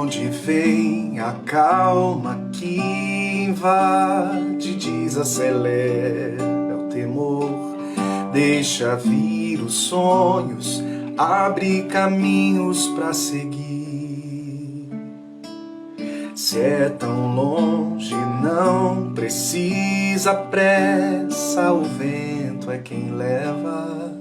onde vem a calma que invade, desacelera o temor, deixa vir os sonhos, abre caminhos pra seguir. Se é tão longe, não precisa pressa, o vento é quem leva.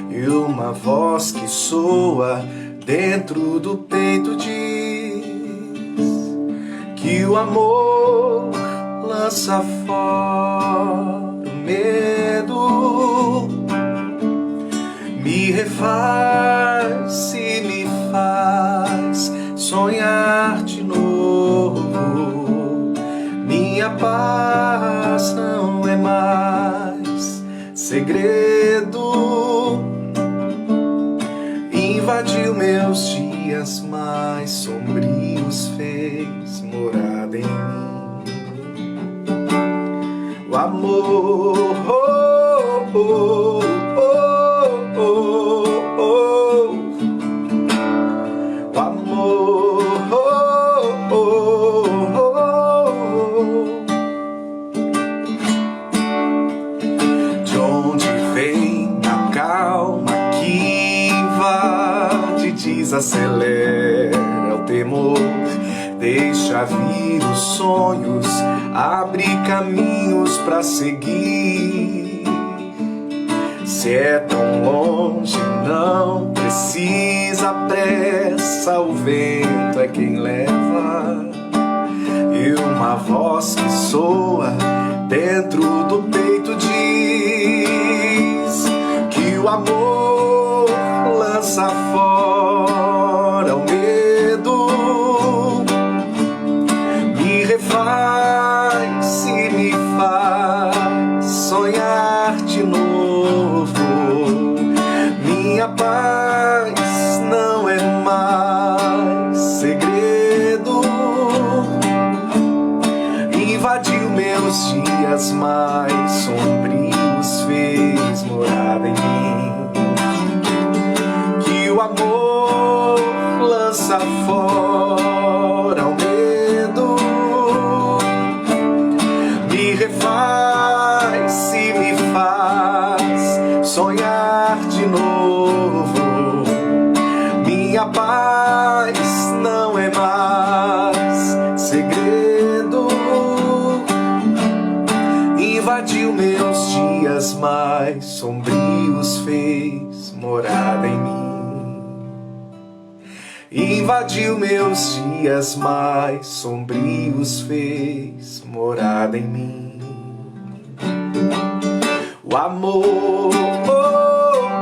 E uma voz que soa dentro do peito diz que o amor lança fora o medo, me refaz e me faz sonhar de novo. Minha paz não é mais segredo, invadiu meus dias mais sombrios, fez morada em mim. O amor, oh, oh, oh, oh, oh. O amor, oh, oh, oh, oh. De onde vem a calma que invade, desacelera o temor, deixa vir os sonhos, abre caminhos pra seguir. Se é tão longe, não precisa pressa, o vento é quem leva. E uma voz que soa dentro do peito diz que o amor lança fora o medo, me refaz e me faz sonhar de novo. Minha paz não é mais segredo, invadiu meus dias mais sombrios, fez morada em mim. Que o amor lança fora o medo, me refaz e me faz sonhar de novo. Minha paz não é mais segredo, invadiu meus dias mais sombrios, fez morada em mim. Invadiu meus dias mais sombrios, fez morada em mim. O amor, oh,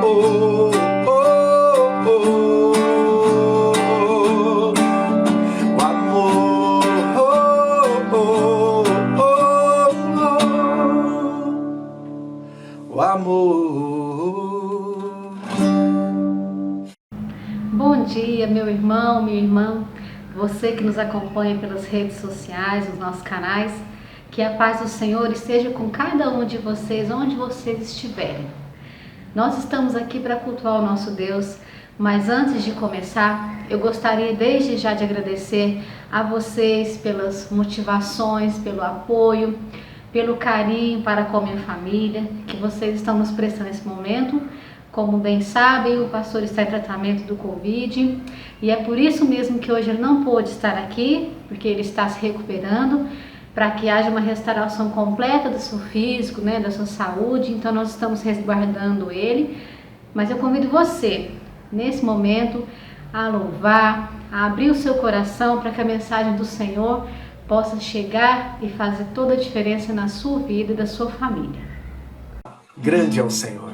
oh, oh, oh. O amor, oh, oh, oh, oh. O amor. Bom dia, meu irmão, minha irmã, você que nos acompanha pelas redes sociais, nos nossos canais. Que a paz do Senhor esteja com cada um de vocês, onde vocês estiverem. Nós estamos aqui para cultuar o nosso Deus, mas antes de começar, eu gostaria desde já de agradecer a vocês pelas motivações, pelo apoio, pelo carinho para com a minha família, que vocês estão nos prestando nesse momento. Como bem sabem, o pastor está em tratamento do Covid e é por isso mesmo que hoje ele não pôde estar aqui, porque ele está se recuperando, para que haja uma restauração completa do seu físico, da sua saúde. Então nós estamos resguardando ele, mas eu convido você, nesse momento, a louvar, a abrir o seu coração para que a mensagem do Senhor possa chegar e fazer toda a diferença na sua vida e da sua família. Grande é o Senhor.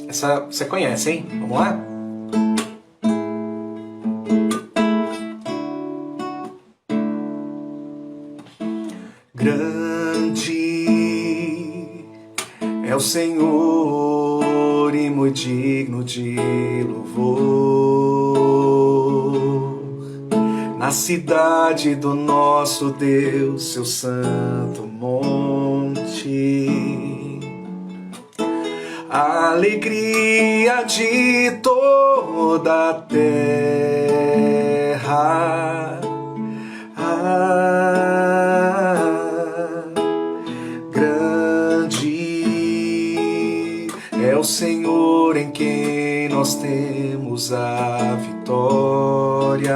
Essa você conhece, hein? Vamos lá? Grande é o Senhor e muito digno de louvor. Na cidade do nosso Deus, seu santo monte, a alegria de toda a terra. Grande é o Senhor em quem nós temos a vitória,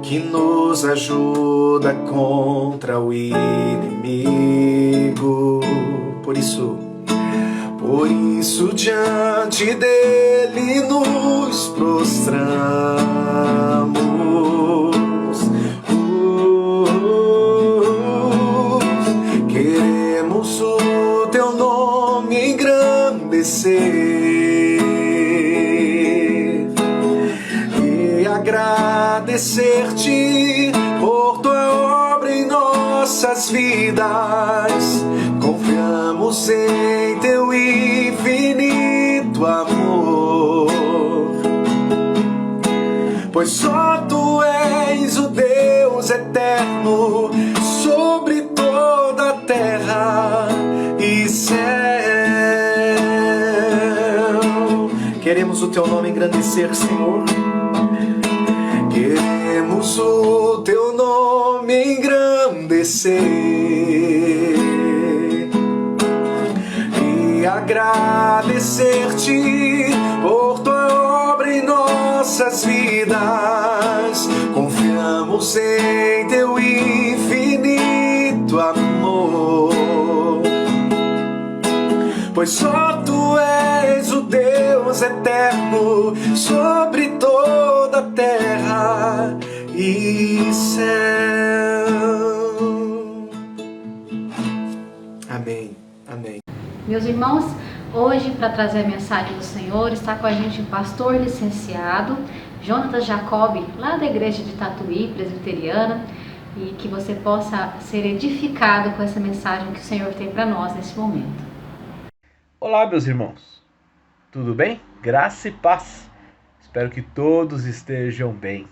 que nos ajuda contra o inimigo. Por isso, diante dele nos prostramos. Queremos o teu nome engrandecer e agradecer-te por tua obra em nossas vidas. Confiamos em teu infinito amor, pois só tu és o Deus eterno sobre toda a terra e céu. Queremos o teu nome engrandecer, Senhor. Queremos o teu nome engrandecer e agradecer-te por tua obra em nossas vidas. Confiamos em teu infinito amor, pois só tu és o Deus eterno sobre toda a terra e céu. Amém, amém. Meus irmãos, hoje, para trazer a mensagem do Senhor, está com a gente o pastor licenciado Jonatas Jacob, lá da igreja de Tatuí, presbiteriana, e que você possa ser edificado com essa mensagem que o Senhor tem para nós nesse momento. Olá, meus irmãos, tudo bem? Graça e paz. Espero que todos estejam bem.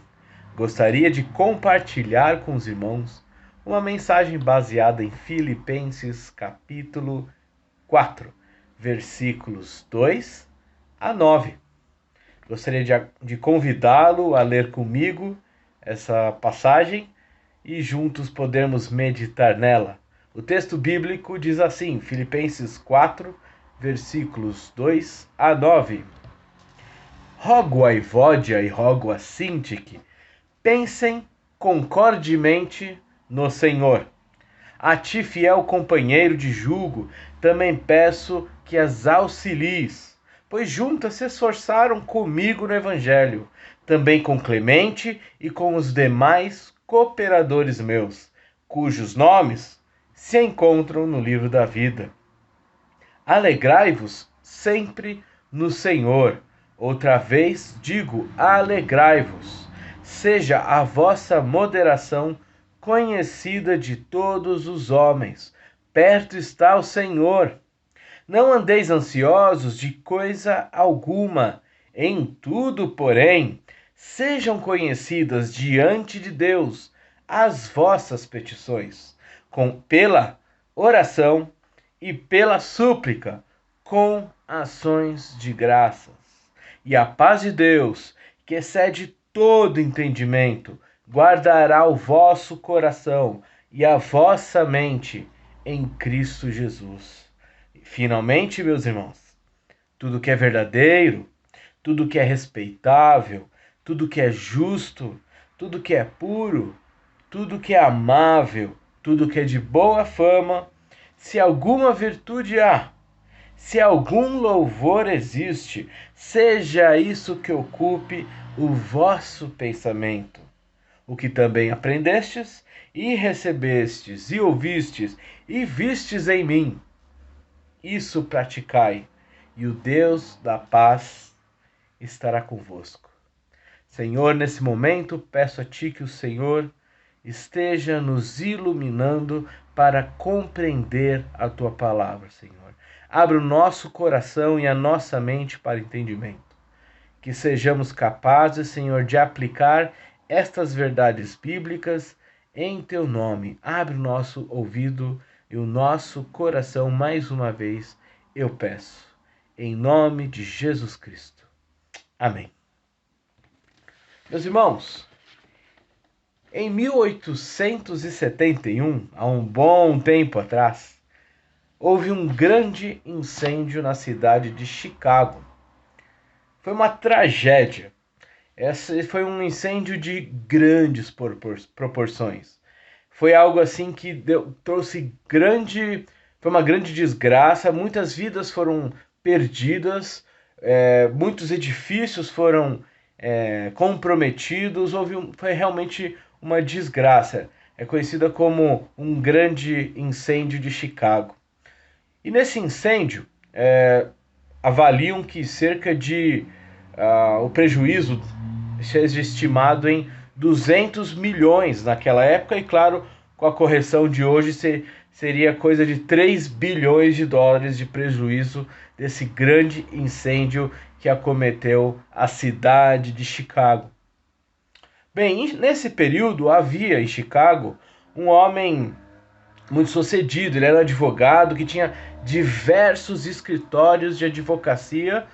Gostaria de compartilhar com os irmãos uma mensagem baseada em Filipenses capítulo 4, versículos 2 a 9. Gostaria de convidá-lo a ler comigo essa passagem e juntos podermos meditar nela. O texto bíblico diz assim, Filipenses 4, versículos 2 a 9. Rogo a Evódia e rogo a Sintique, pensem concordemente no Senhor. A ti, fiel companheiro de jugo, também peço que as auxilies, pois juntas se esforçaram comigo no Evangelho, também com Clemente e com os demais cooperadores meus, cujos nomes se encontram no livro da vida. Alegrai-vos sempre no Senhor. Outra vez digo, alegrai-vos. Seja a vossa moderação conhecida de todos os homens. Perto está o Senhor. Não andeis ansiosos de coisa alguma. Em tudo, porém, sejam conhecidas diante de Deus as vossas petições, pela oração e pela súplica, com ações de graças. E a paz de Deus, que excede todo entendimento, guardará o vosso coração e a vossa mente em Cristo Jesus. E, finalmente, meus irmãos, tudo que é verdadeiro, tudo que é respeitável, tudo que é justo, tudo que é puro, tudo que é amável, tudo que é de boa fama, se alguma virtude há, se algum louvor existe, seja isso que ocupe o vosso pensamento. O que também aprendestes e recebestes e ouvistes e vistes em mim, isso praticai, e o Deus da paz estará convosco. Senhor, nesse momento, peço a Ti que o Senhor esteja nos iluminando para compreender a Tua palavra, Senhor. Abra o nosso coração e a nossa mente para entendimento. Que sejamos capazes, Senhor, de aplicar estas verdades bíblicas em Teu nome. Abre o nosso ouvido e o nosso coração mais uma vez, eu peço, em nome de Jesus Cristo. Amém. Meus irmãos, em 1871, há um bom tempo atrás, houve um grande incêndio na cidade de Chicago. Foi uma tragédia. Esse foi um incêndio de grandes proporções. Foi algo assim que foi uma grande desgraça. Muitas vidas foram perdidas, muitos edifícios foram comprometidos. Foi realmente uma desgraça. É conhecida como um grande incêndio de Chicago. E nesse incêndio, avaliam que cerca de o prejuízo seja estimado em 200 milhões naquela época, e claro, com a correção de hoje seria coisa de 3 bilhões de dólares de prejuízo desse grande incêndio que acometeu a cidade de Chicago. Bem, nesse período havia em Chicago um homem muito sucedido. Ele era um advogado que tinha diversos escritórios de advocacia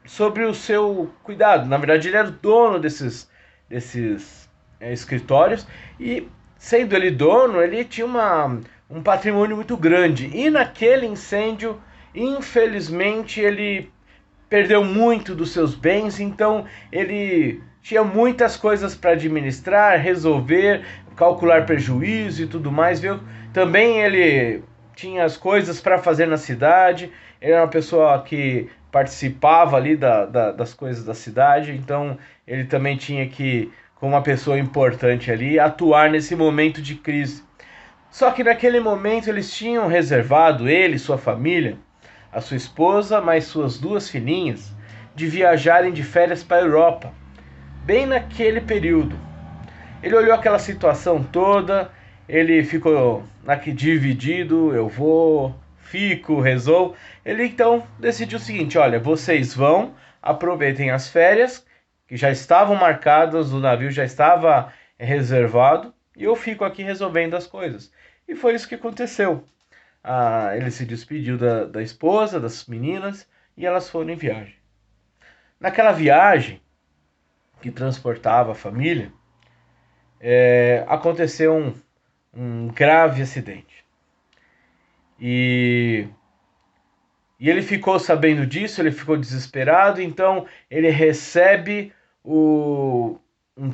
sobre o seu cuidado. Na verdade, ele era o dono desses escritórios, e sendo ele dono, ele tinha um patrimônio muito grande. E naquele incêndio, infelizmente, ele perdeu muito dos seus bens, então ele tinha muitas coisas para administrar, resolver, calcular prejuízo e tudo mais, viu? Também ele tinha as coisas para fazer na cidade. Ele era uma pessoa que participava ali das coisas da cidade, então ele também tinha que, como uma pessoa importante ali, atuar nesse momento de crise. Só que naquele momento eles tinham reservado, ele e sua família, a sua esposa, mais suas 2 filhinhas, de viajarem de férias para a Europa, bem naquele período. Ele olhou aquela situação toda, ele ficou dividido, eu vou, fico, rezou. Ele então decidiu o seguinte: olha, vocês vão, aproveitem as férias, que já estavam marcadas, o navio já estava reservado, e eu fico aqui resolvendo as coisas. E foi isso que aconteceu. Ele se despediu da esposa, das meninas, e elas foram em viagem. Naquela viagem que transportava a família, aconteceu um grave acidente. E ele ficou sabendo disso, ele ficou desesperado, então ele recebe um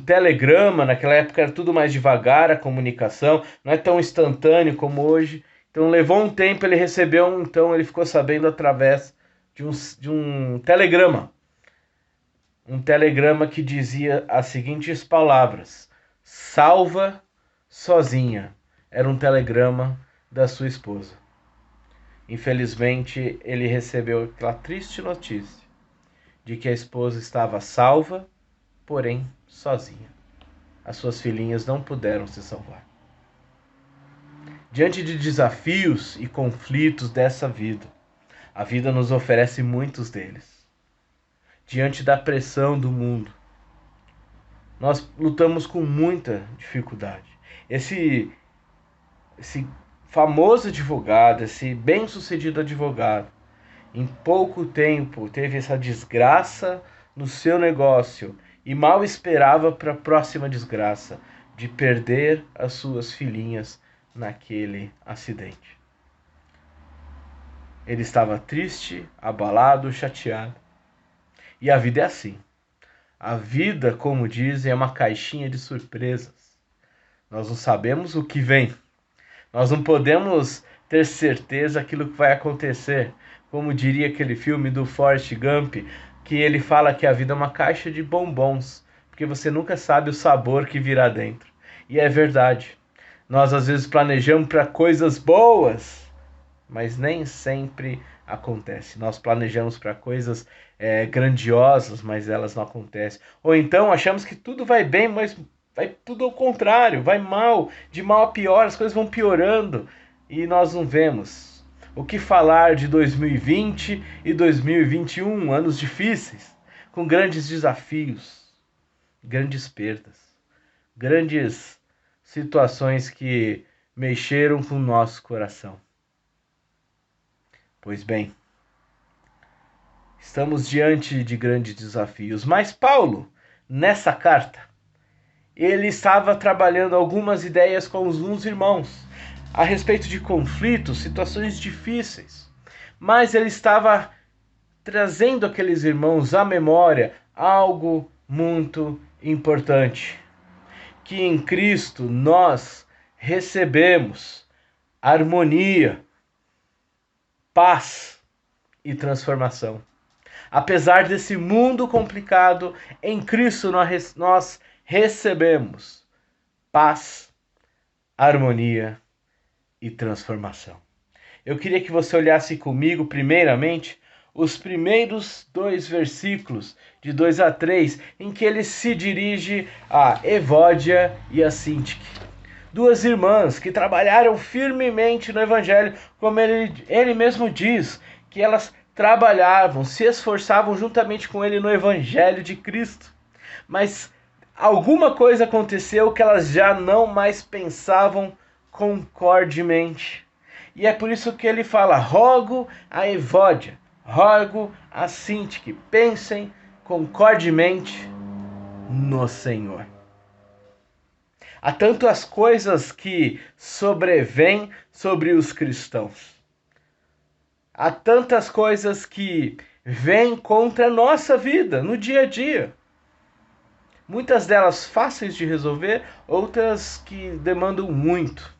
telegrama. Naquela época era tudo mais devagar, a comunicação, não é tão instantâneo como hoje. Então levou um tempo, ele recebeu, então ele ficou sabendo através de um telegrama. Um telegrama que dizia as seguintes palavras: salva sozinha. Era um telegrama da sua esposa. Infelizmente, ele recebeu aquela triste notícia de que a esposa estava salva, porém sozinha. As suas filhinhas não puderam se salvar. Diante de desafios e conflitos dessa vida, a vida nos oferece muitos deles. Diante da pressão do mundo, nós lutamos com muita dificuldade. Esse famoso advogado, esse bem-sucedido advogado, em pouco tempo teve essa desgraça no seu negócio e mal esperava para a próxima desgraça de perder as suas filhinhas naquele acidente. Ele estava triste, abalado, chateado. E a vida é assim. A vida, como dizem, é uma caixinha de surpresas. Nós não sabemos o que vem. Nós não podemos ter certeza daquilo que vai acontecer. Como diria aquele filme do Forrest Gump, que ele fala que a vida é uma caixa de bombons, porque você nunca sabe o sabor que virá dentro. E é verdade. Nós às vezes planejamos para coisas boas, mas nem sempre acontece. Nós planejamos para coisas grandiosas, mas elas não acontecem. Ou então achamos que tudo vai bem, mas vai tudo ao contrário, vai mal, de mal a pior, as coisas vão piorando e nós não vemos. O que falar de 2020 e 2021, anos difíceis, com grandes desafios, grandes perdas, grandes situações que mexeram com o nosso coração. Pois bem, estamos diante de grandes desafios, mas Paulo, nessa carta, ele estava trabalhando algumas ideias com alguns irmãos a respeito de conflitos, situações difíceis, mas ele estava trazendo aqueles irmãos à memória algo muito importante, que em Cristo nós recebemos harmonia, paz e transformação. Apesar desse mundo complicado, em Cristo nós recebemos paz, harmonia e transformação. Eu queria que você olhasse comigo, primeiramente, os primeiros 2 versículos, de 2 a 3, em que ele se dirige a Evódia e a Sintique, 2 irmãs que trabalharam firmemente no Evangelho, como ele mesmo diz, que elas trabalhavam, se esforçavam juntamente com ele no Evangelho de Cristo. Mas alguma coisa aconteceu que elas já não mais pensavam concordemente. E é por isso que ele fala: rogo a Evódia, rogo a Sintique, pensem concordemente no Senhor. Há tantas coisas que sobrevêm sobre os cristãos. Há tantas coisas que vêm contra a nossa vida no dia a dia. Muitas delas fáceis de resolver, outras que demandam muito.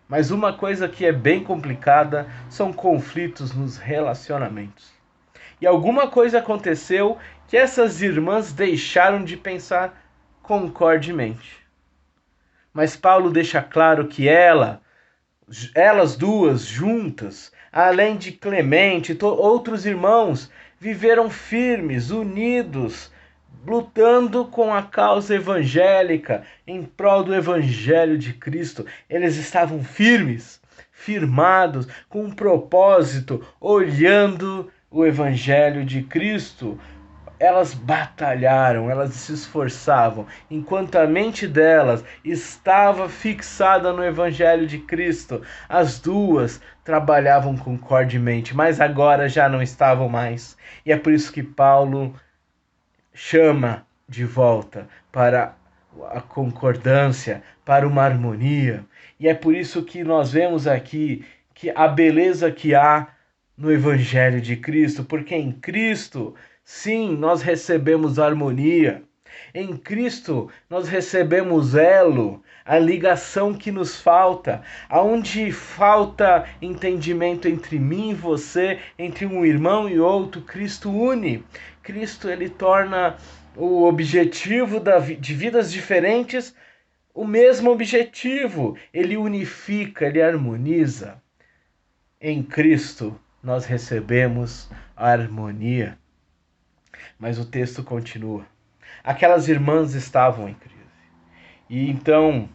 Mas uma coisa que é bem complicada são conflitos nos relacionamentos. E alguma coisa aconteceu que essas irmãs deixaram de pensar concordemente. Mas Paulo deixa claro que elas duas juntas, além de Clemente e outros irmãos, viveram firmes, unidos, lutando com a causa evangélica, em prol do Evangelho de Cristo. Eles estavam firmes, firmados, com um propósito, olhando o Evangelho de Cristo. Elas batalharam, elas se esforçavam, enquanto a mente delas estava fixada no Evangelho de Cristo. As duas trabalhavam concordemente, mas agora já não estavam mais. E é por isso que Paulo chama de volta para a concordância, para uma harmonia. E é por isso que nós vemos aqui que a beleza que há no Evangelho de Cristo, porque em Cristo, sim, nós recebemos harmonia. Em Cristo nós recebemos elo, a ligação que nos falta. Aonde falta entendimento entre mim e você, entre um irmão e outro, Cristo une. Cristo, ele torna o objetivo de vidas diferentes o mesmo objetivo. Ele unifica, ele harmoniza. Em Cristo nós recebemos a harmonia. Mas o texto continua. Aquelas irmãs estavam em crise. E então,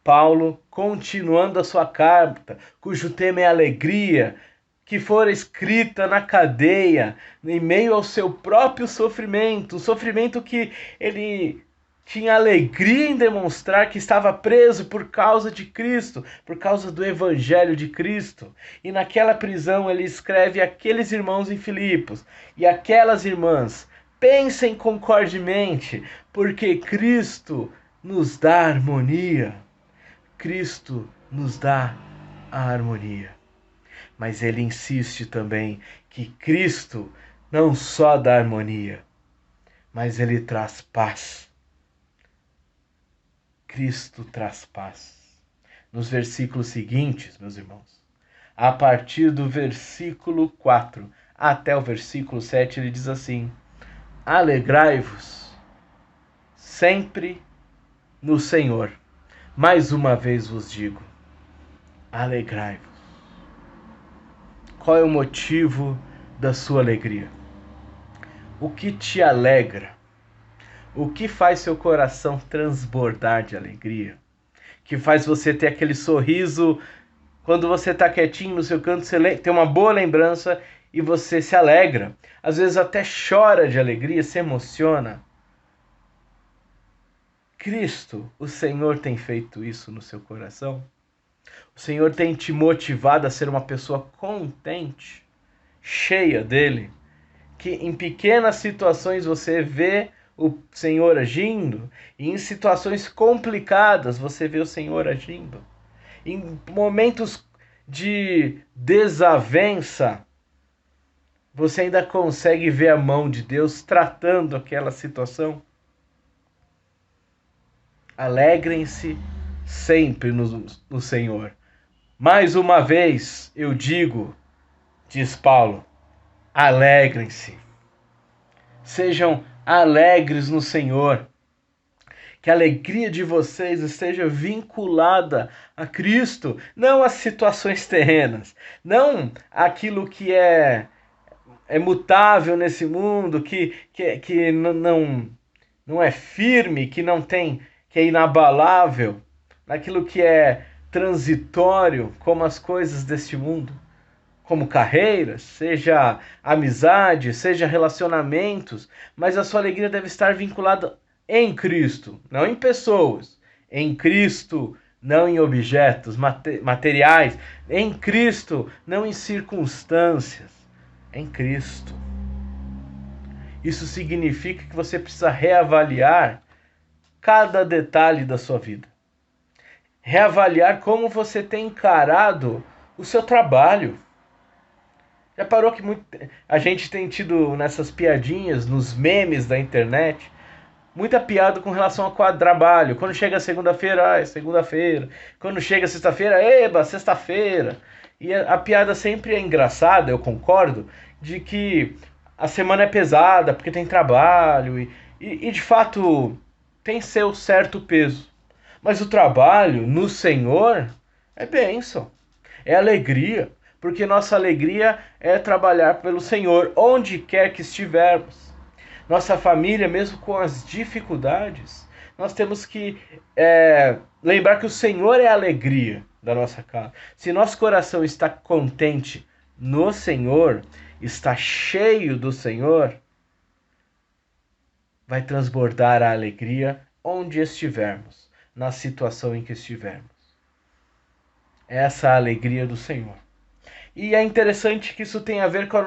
Paulo, continuando a sua carta, cujo tema é alegria, que fora escrita na cadeia, em meio ao seu próprio sofrimento, um sofrimento que ele tinha alegria em demonstrar que estava preso por causa de Cristo, por causa do Evangelho de Cristo. E naquela prisão ele escreve àqueles irmãos em Filipos e aquelas irmãs: pensem concordemente, porque Cristo nos dá harmonia. Cristo nos dá a harmonia. Mas ele insiste também que Cristo não só dá harmonia, mas ele traz paz. Cristo traz paz. Nos versículos seguintes, meus irmãos, a partir do versículo 4 até o versículo 7, ele diz assim: alegrai-vos sempre no Senhor. Mais uma vez vos digo, alegrai-vos. Qual é o motivo da sua alegria? O que te alegra? O que faz seu coração transbordar de alegria? Que faz você ter aquele sorriso quando você está quietinho no seu canto, você tem uma boa lembrança e você se alegra. Às vezes até chora de alegria, se emociona. Cristo, o Senhor, tem feito isso no seu coração? O Senhor tem te motivado a ser uma pessoa contente, cheia dele, que em pequenas situações você vê o Senhor agindo, e em situações complicadas você vê o Senhor agindo. Em momentos de desavença, você ainda consegue ver a mão de Deus tratando aquela situação. Alegrem-se sempre no Senhor. Mais uma vez eu digo, diz Paulo, alegrem-se. Sejam alegres no Senhor. Que a alegria de vocês esteja vinculada a Cristo, não às situações terrenas, não àquilo que é mutável nesse mundo, que não é firme, que não tem, que é inabalável, naquilo que é transitório, como as coisas deste mundo, como carreiras, seja amizade, seja relacionamentos, mas a sua alegria deve estar vinculada em Cristo, não em pessoas, em Cristo, não em objetos materiais, em Cristo, não em circunstâncias, em Cristo. Isso significa que você precisa reavaliar cada detalhe da sua vida. Reavaliar como você tem encarado o seu trabalho. Já parou que a gente tem tido nessas piadinhas, nos memes da internet, muita piada com relação ao trabalho. Quando chega segunda-feira, é segunda-feira. Quando chega sexta-feira, eba, sexta-feira. E a piada sempre é engraçada, eu concordo, de que a semana é pesada porque tem trabalho e de fato tem seu certo peso. Mas o trabalho no Senhor é bênção, é alegria, porque nossa alegria é trabalhar pelo Senhor, onde quer que estivermos. Nossa família, mesmo com as dificuldades, nós temos que lembrar que o Senhor é a alegria da nossa casa. Se nosso coração está contente no Senhor, está cheio do Senhor, vai transbordar a alegria onde estivermos, na situação em que estivermos. Essa é a alegria do Senhor. E é interessante que isso tem a ver com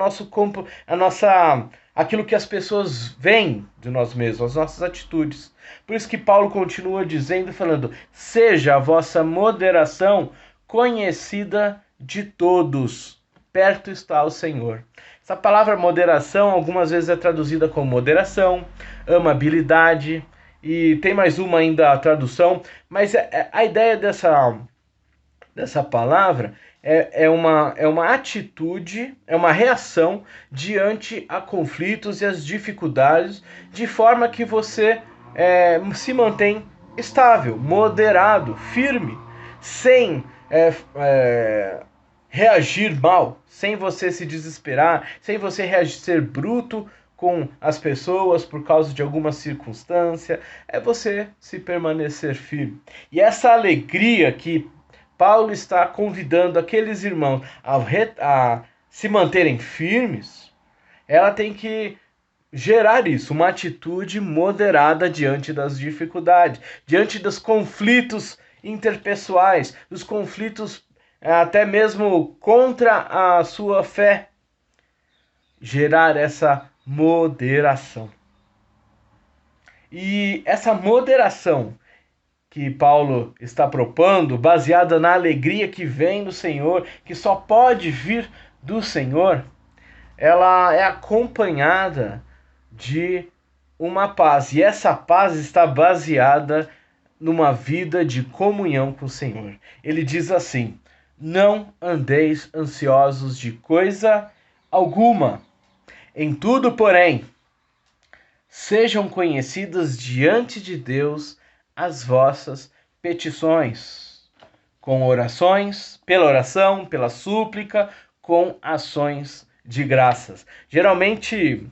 aquilo que as pessoas veem de nós mesmos, as nossas atitudes. Por isso que Paulo continua dizendo, falando, seja a vossa moderação conhecida de todos. Perto está o Senhor. Essa palavra moderação algumas vezes é traduzida como moderação, amabilidade, e tem mais uma ainda a tradução, mas a ideia dessa palavra é uma atitude, é uma reação diante a conflitos e as dificuldades, de forma que você se mantém estável, moderado, firme, sem reagir mal, sem você se desesperar, sem você ser bruto com as pessoas por causa de alguma circunstância, é você se permanecer firme. E essa alegria que Paulo está convidando aqueles irmãos a se manterem firmes, ela tem que gerar isso, uma atitude moderada diante das dificuldades, diante dos conflitos interpessoais, dos conflitos até mesmo contra a sua fé. Gerar essa moderação. E essa moderação que Paulo está propondo, baseada na alegria que vem do Senhor, que só pode vir do Senhor, ela é acompanhada de uma paz. E essa paz está baseada numa vida de comunhão com o Senhor. Ele diz assim: não andeis ansiosos de coisa alguma. Em tudo, porém, sejam conhecidas diante de Deus as vossas petições, com orações, pela oração, pela súplica, com ações de graças. Geralmente,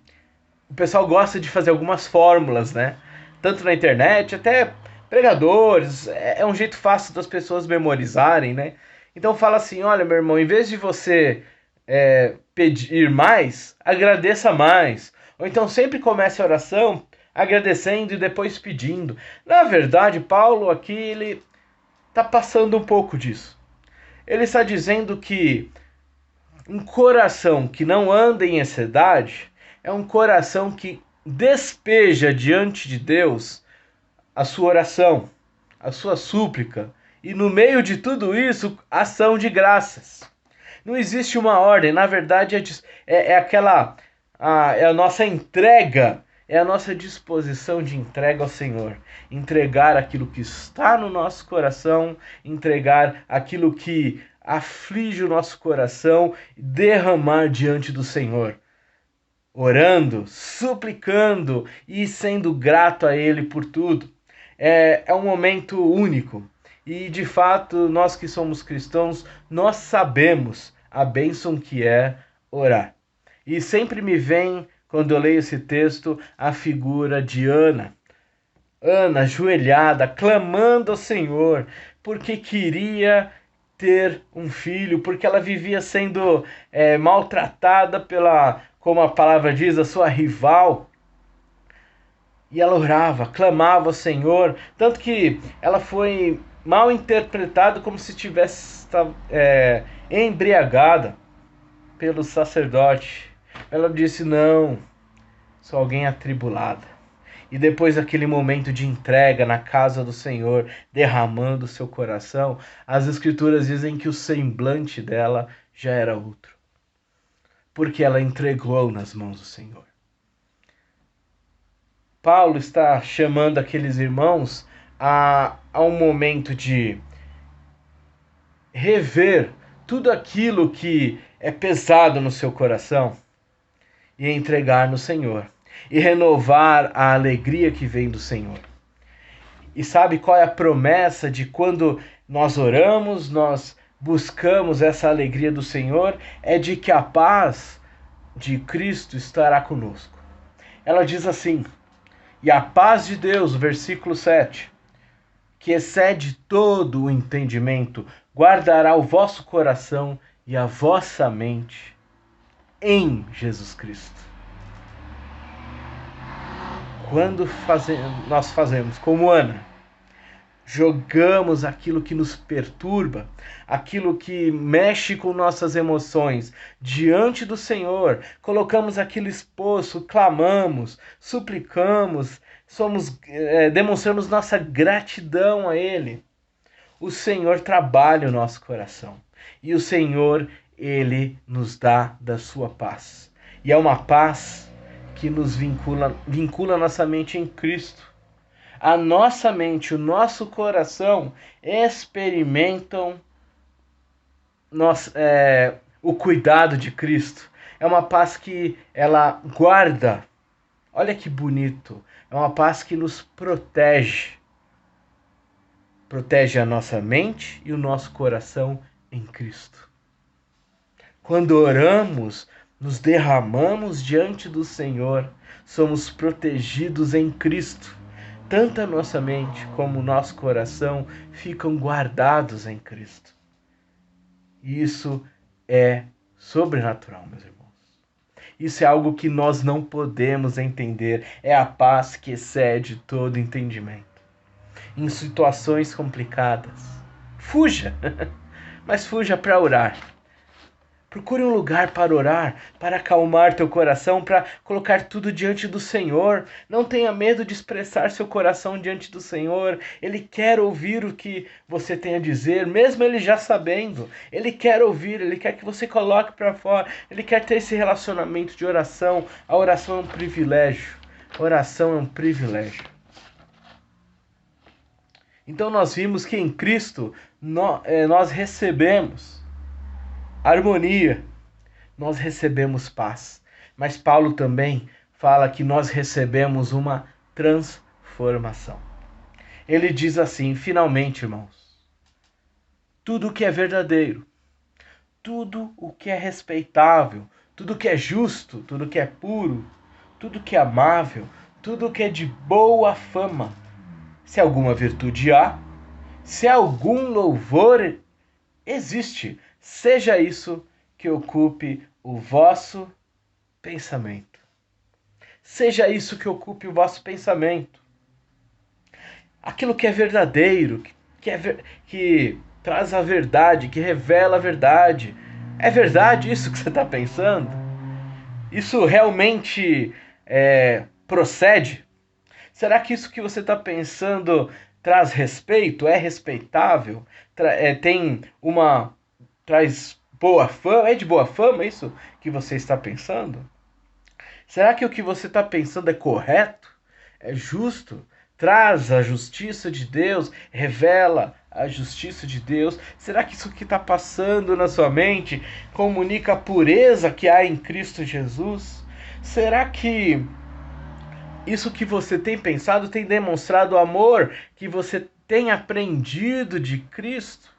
o pessoal gosta de fazer algumas fórmulas, né? Tanto na internet, até pregadores, é um jeito fácil das pessoas memorizarem, né? Então fala assim, olha, meu irmão, em vez de você pedir mais, agradeça mais. Ou então sempre comece a oração agradecendo e depois pedindo. Na verdade, Paulo aqui, ele está passando um pouco disso. Ele está dizendo que um coração que não anda em ansiedade é um coração que despeja diante de Deus a sua oração, a sua súplica, e no meio de tudo isso, ação de graças. Não existe uma ordem, na verdade é a nossa entrega, é a nossa disposição de entrega ao Senhor. Entregar aquilo que está no nosso coração, entregar aquilo que aflige o nosso coração, derramar diante do Senhor. Orando, suplicando e sendo grato a Ele por tudo. É um momento único. E de fato, nós que somos cristãos, nós sabemos a bênção que é orar. E sempre me vem, quando eu leio esse texto, a figura de Ana. Ana, ajoelhada, clamando ao Senhor, porque queria ter um filho, porque ela vivia sendo maltratada pela, como a palavra diz, a sua rival. E ela orava, clamava ao Senhor, tanto que ela foi mal interpretada como se tivesse embriagada pelo sacerdote. Ela disse, não, sou alguém atribulada. E depois daquele momento de entrega na casa do Senhor, derramando o seu coração, as escrituras dizem que o semblante dela já era outro. Porque ela entregou nas mãos do Senhor. Paulo está chamando aqueles irmãos a um momento de rever tudo aquilo que é pesado no seu coração e entregar no Senhor. E renovar a alegria que vem do Senhor. E sabe qual é a promessa de quando nós oramos, nós buscamos essa alegria do Senhor? É de que a paz de Cristo estará conosco. Ela diz assim, e a paz de Deus, versículo 7, que excede todo o entendimento, guardará o vosso coração e a vossa mente em Jesus Cristo. Quando nós fazemos como Ana, jogamos aquilo que nos perturba, aquilo que mexe com nossas emoções diante do Senhor, colocamos aquilo exposto, clamamos, suplicamos, demonstramos nossa gratidão a Ele. O Senhor trabalha o nosso coração e o Senhor, Ele nos dá da sua paz. E é uma paz que nos vincula nossa mente em Cristo. A nossa mente, o nosso coração experimentam o cuidado de Cristo. É uma paz que ela guarda. Olha que bonito. É uma paz que nos protege. Protege a nossa mente e o nosso coração em Cristo. Quando oramos, nos derramamos diante do Senhor, somos protegidos em Cristo. Tanto a nossa mente como o nosso coração ficam guardados em Cristo. Isso é sobrenatural, meus irmãos. Isso é algo que nós não podemos entender. É a paz que excede todo entendimento. Em situações complicadas, fuja, mas fuja para orar. Procure um lugar para orar, para acalmar teu coração, para colocar tudo diante do Senhor. Não tenha medo de expressar seu coração diante do Senhor. Ele quer ouvir o que você tem a dizer, mesmo ele já sabendo. Ele quer ouvir, ele quer que você coloque para fora. Ele quer ter esse relacionamento de oração. A oração é um privilégio. A oração é um privilégio. Então nós vimos que em Cristo nós recebemos harmonia, nós recebemos paz. Mas Paulo também fala que nós recebemos uma transformação. Ele diz assim, finalmente, irmãos, tudo o que é verdadeiro, tudo o que é respeitável, tudo o que é justo, tudo o que é puro, tudo o que é amável, tudo o que é de boa fama, se alguma virtude há, se algum louvor existe, seja isso que ocupe o vosso pensamento. Seja isso que ocupe o vosso pensamento. Aquilo que é verdadeiro, que traz a verdade, que revela a verdade. É verdade isso que você está pensando? Isso realmente procede? Será que isso que você está pensando traz respeito? É respeitável? Traz boa fama? É de boa fama isso que você está pensando? Será que o que você está pensando é correto? É justo? Traz a justiça de Deus? Revela a justiça de Deus? Será que isso que está passando na sua mente comunica a pureza que há em Cristo Jesus? Será que isso que você tem pensado tem demonstrado o amor que você tem aprendido de Cristo?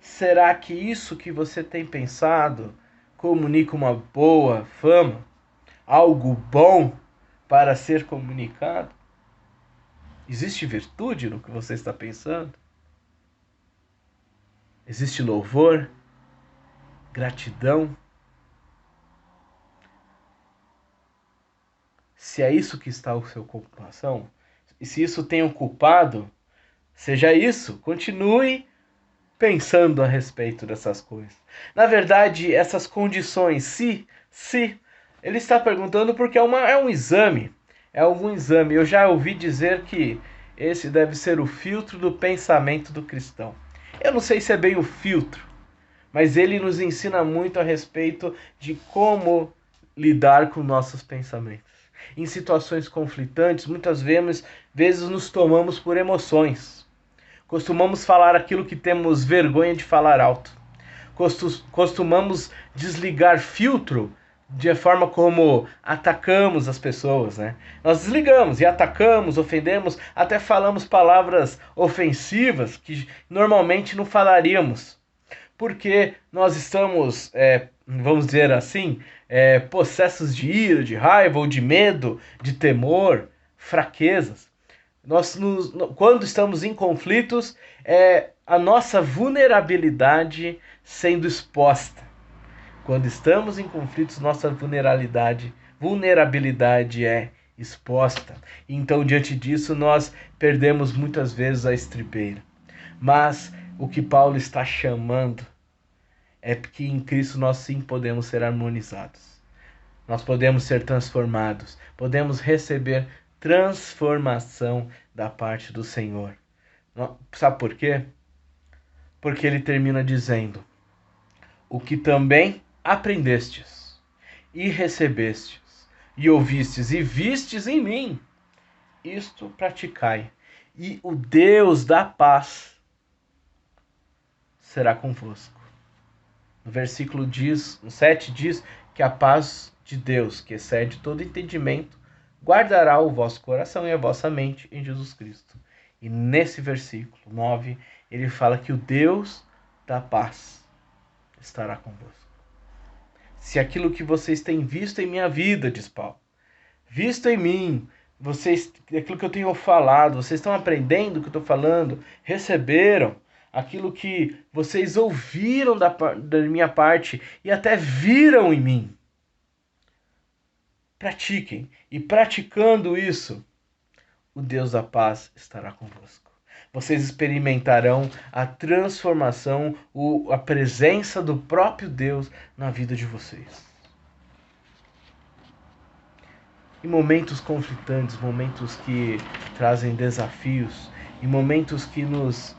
Será que isso que você tem pensado comunica uma boa fama? Algo bom para ser comunicado? Existe virtude no que você está pensando? Existe louvor? Gratidão? Se é isso que está o seu coração, e se isso tem ocupado, seja isso, continue pensando a respeito dessas coisas. Na verdade, essas condições, se, ele está perguntando porque é um exame, é algum exame. Eu já ouvi dizer que esse deve ser o filtro do pensamento do cristão. Eu não sei se é bem o filtro, mas ele nos ensina muito a respeito de como lidar com nossos pensamentos. Em situações conflitantes, muitas vezes nos tomamos por emoções. Costumamos falar aquilo que temos vergonha de falar alto. Costumamos desligar filtro de forma como atacamos as pessoas, né? Nós desligamos e atacamos, ofendemos, até falamos palavras ofensivas que normalmente não falaríamos. Porque nós estamos, vamos dizer assim, possessos de ira, de raiva ou de medo, de temor, fraquezas. Quando estamos em conflitos, é a nossa vulnerabilidade sendo exposta. Quando estamos em conflitos, nossa vulnerabilidade é exposta. Então, diante disso, nós perdemos muitas vezes a estribeira. Mas o que Paulo está chamando é que em Cristo nós sim podemos ser harmonizados. Nós podemos ser transformados. Podemos receber transformação da parte do Senhor. Sabe por quê? Porque ele termina dizendo: o que também aprendestes e recebestes e ouvistes e vistes em mim, isto praticai, e o Deus da paz será convosco. No versículo 7 diz que a paz de Deus, que excede todo entendimento, guardará o vosso coração e a vossa mente em Jesus Cristo. E nesse versículo 9, ele fala que o Deus da paz estará convosco. Se aquilo que vocês têm visto em minha vida, diz Paulo, visto em mim, aquilo que eu tenho falado, vocês estão aprendendo o que eu estou falando, receberam aquilo que vocês ouviram da minha parte e até viram em mim. Pratiquem, e praticando isso, o Deus da paz estará convosco. Vocês experimentarão a transformação, a presença do próprio Deus na vida de vocês. Em momentos conflitantes, momentos que trazem desafios, em momentos que nos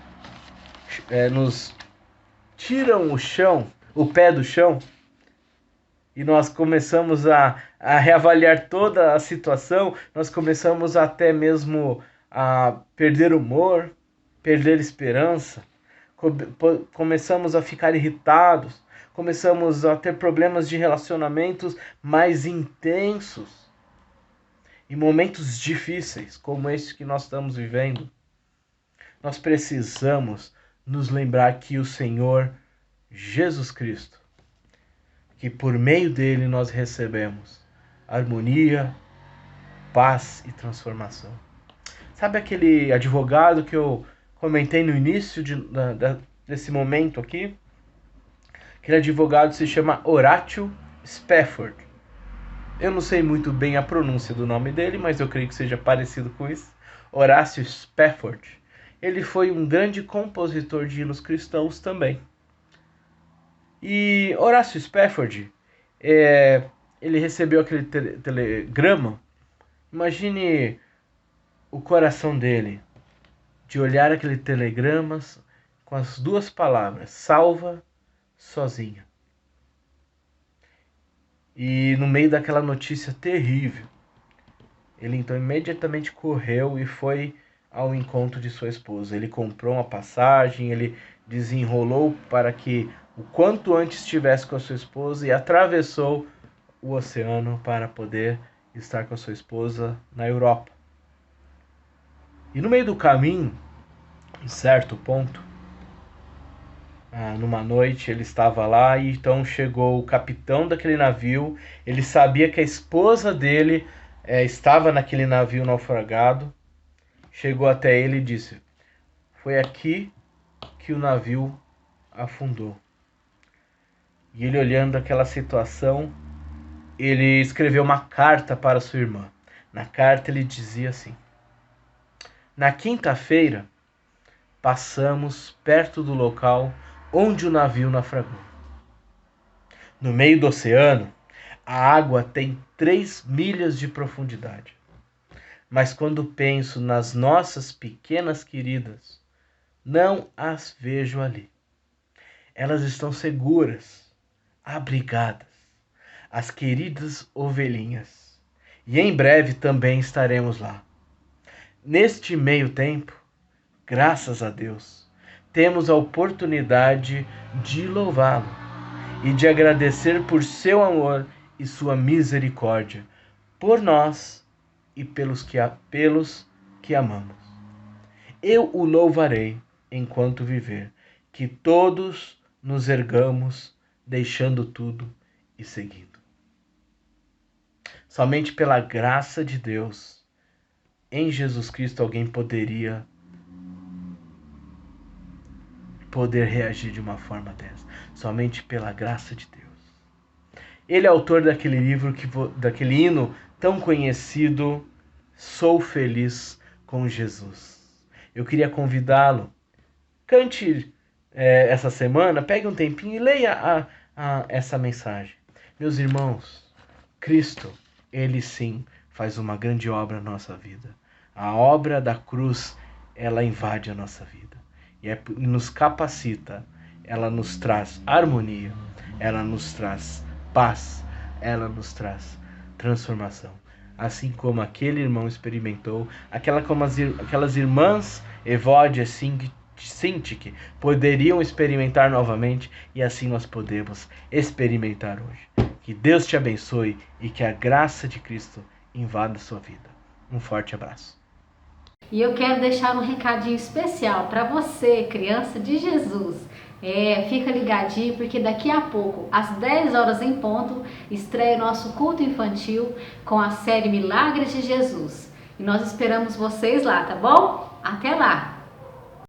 tiram o pé do chão, e nós começamos a reavaliar toda a situação, nós começamos até mesmo a perder humor, perder esperança, começamos a ficar irritados, começamos a ter problemas de relacionamentos mais intensos. Em momentos difíceis, como este que nós estamos vivendo, nós precisamos nos lembrar que o Senhor Jesus Cristo, que por meio dele nós recebemos harmonia, paz e transformação. Sabe aquele advogado que eu comentei no início desse momento aqui? Aquele advogado se chama Horatio Spafford. Eu não sei muito bem a pronúncia do nome dele, mas eu creio que seja parecido com isso. Horatio Spafford. ele foi um grande compositor de hinos cristãos também. E Horácio Spafford, ele recebeu aquele telegrama. Imagine o coração dele de olhar aquele telegrama com as duas palavras, salva sozinha. E no meio daquela notícia terrível, ele então imediatamente correu e foi ao encontro de sua esposa. Ele comprou uma passagem, ele desenrolou para que o quanto antes estivesse com a sua esposa e atravessou o oceano para poder estar com a sua esposa na Europa. E no meio do caminho, em certo ponto, numa noite ele estava lá e então chegou o capitão daquele navio. Ele sabia que a esposa dele estava naquele navio naufragado. Chegou até ele e disse: foi aqui que o navio afundou. E ele, olhando aquela situação, ele escreveu uma carta para sua irmã. Na carta ele dizia assim: na quinta-feira passamos perto do local onde o navio naufragou. No meio do oceano, a água tem 3 milhas de profundidade. Mas quando penso nas nossas pequenas queridas, não as vejo ali. Elas estão seguras, abrigadas, as queridas ovelhinhas. E em breve também estaremos lá. Neste meio tempo, graças a Deus, temos a oportunidade de louvá-lo e de agradecer por seu amor e sua misericórdia, por nós e pelos que amamos. Eu o louvarei enquanto viver, que todos nos ergamos, deixando tudo e seguindo. Somente pela graça de Deus, em Jesus Cristo, alguém poder reagir de uma forma dessa. Somente pela graça de Deus. Ele é autor daquele livro, daquele hino tão conhecido, Sou Feliz com Jesus. Eu queria convidá-lo, cante essa semana, pegue um tempinho e leia essa mensagem. Meus irmãos, Cristo, Ele sim faz uma grande obra na nossa vida. A obra da cruz, ela invade a nossa vida. E nos capacita, ela nos traz harmonia, ela nos traz paz, ela nos traz transformação. Assim como aquele irmão experimentou, aquelas irmãs Evódia e Sintique poderiam experimentar novamente, e assim nós podemos experimentar hoje. Que Deus te abençoe e que a graça de Cristo invada a sua vida. Um forte abraço. E eu quero deixar um recadinho especial para você, criança de Jesus. Fica ligadinho, porque daqui a pouco, às 10 horas em ponto, estreia nosso culto infantil com a série Milagres de Jesus. E nós esperamos vocês lá, tá bom? Até lá!